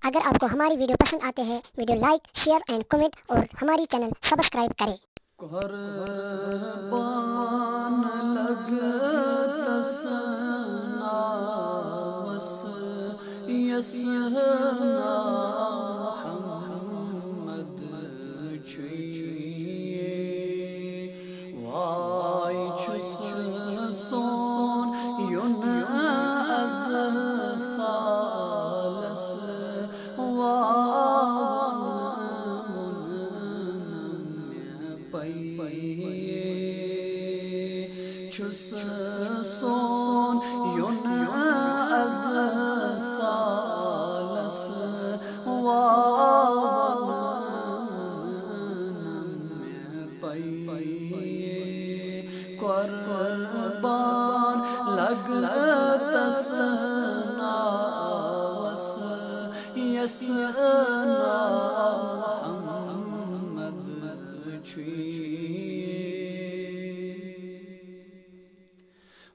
اگر آپ کو ہماری ویڈیو پسند آتے ہیں video like share and comment اور ہماری چینل سبسکرائب کریں۔ قربان لگتا سنا وس یسنا محمد چویے وای چس سون یون از سالس چس سون یون از سالس قربان لگتا سنا وس یسنا محمد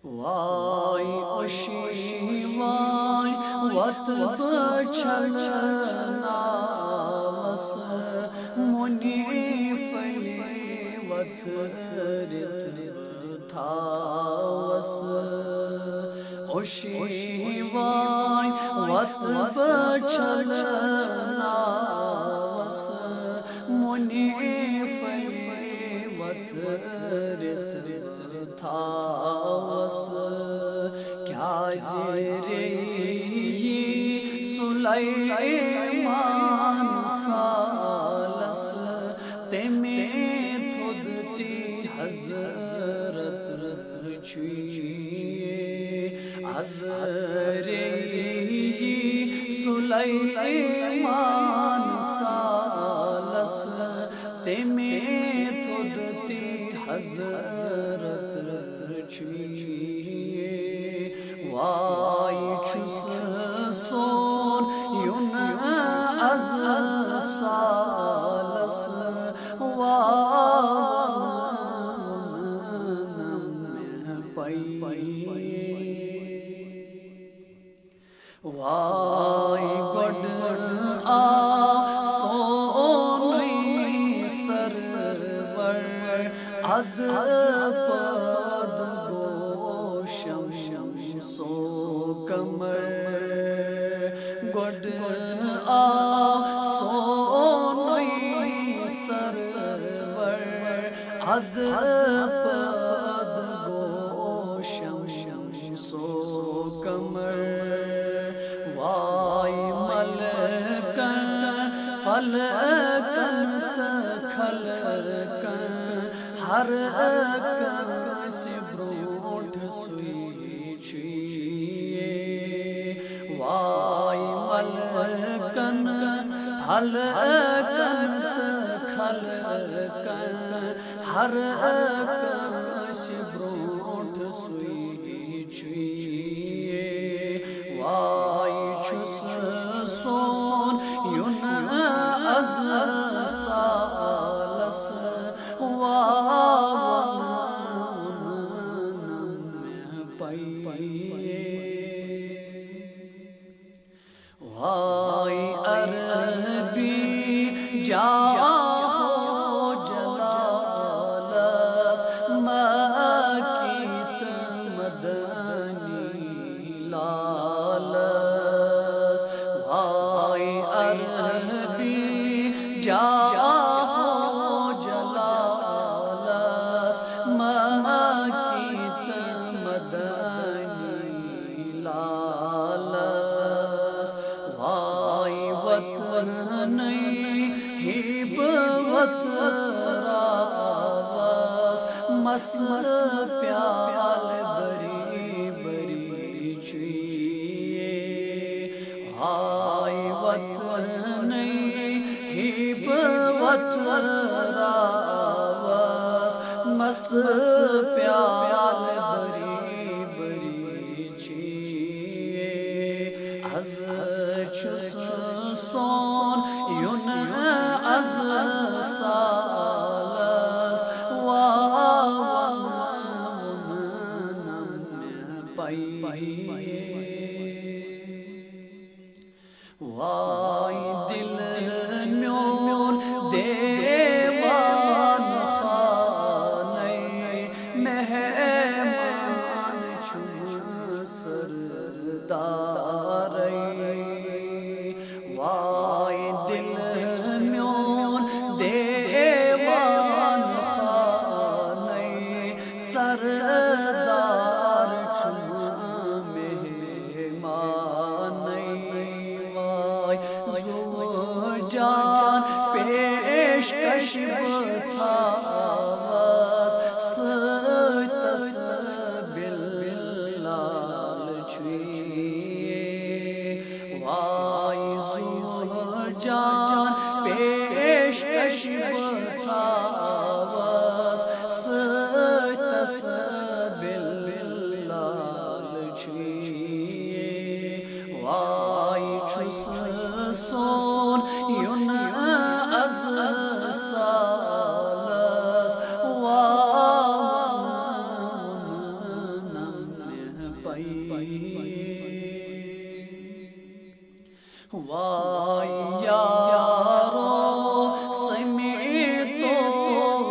وای اشی وای وت بچلنا وس منی فلی وت رت تھا وس اشی وای وت بچلنا وس منی فلی وت رت تھا کیا زیرے سلیمان سالس تمے تھودتی حضرت چویے حضرے سلیمان سالس تمے تھودتی حضرت چویے وای چس سون یون از سالس وای گڈ آ سونی سرور اد پد گوشم سو کمر گڈ آ سونی سرور اد پد گوشم سو کمر وای ملکن فلکن تخلکن ہر کسی بروٹ سوئی چویے وای ملکن فلکن تخلکن ہر کسی بروٹ سوئی چویے وای چس سون یون از سالس وای عربی جا جلالس مکیت مدنی لالس وای عربی جا جلالس مکیت مدنی لالس وای وطن ہیب وطراوس مسل پیال بری بری چویے وای وطن ہیب وطراوس مس پیال بری بری چویے از چس سون یون از سالس پائی وای دل میون دیوان خانه مهمان چون سرداری وای دل میون دیوان خانه سردار چون جان پیشکش بتاوس ستس بلال چوی وای زور جان پیشکش بتاوس ستس بلال چوی وای چوس سون یون از سالس وانم پی وای یارو سمیتو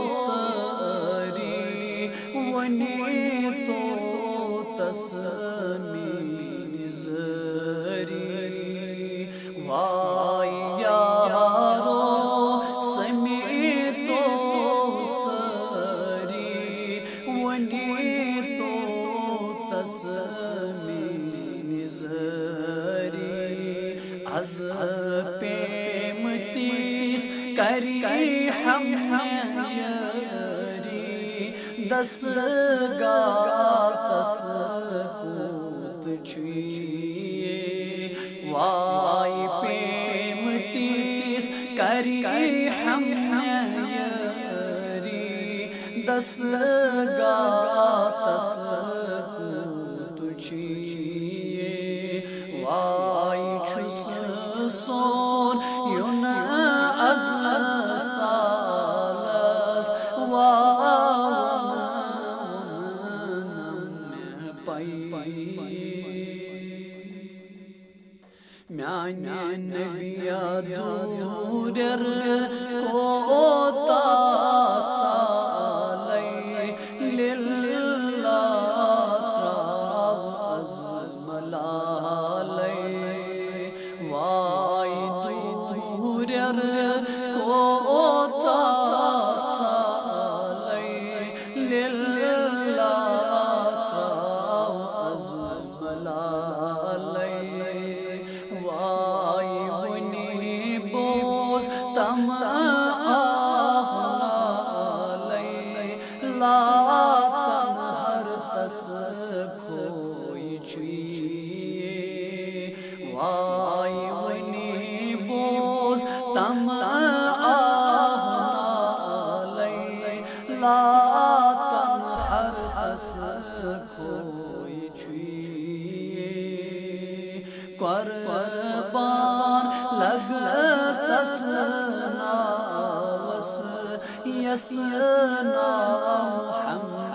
سری ونی تو تسمی زری وای یارو سمیتو سری ونی تو تسمی زری از پیمتیس کری ہم یاری دستگاہ تسکوت چوی وای پیمتیس کری ہم یاری دستگاہ تسکوت چوی وای چوس سون یون از سالس وانم پی میانی نبیا دورر کوتا سالی للہ تراب از ملالی وای دورر کوتا سالی للہ تراب از ملالی وای ونی بوز تم آہنالی لا تنہر تس کھوئی چوی وای ونی بوز تم آہنالی لا تنہر تس کھوئی چوی قربان لگ تسنا وس یسنا محمد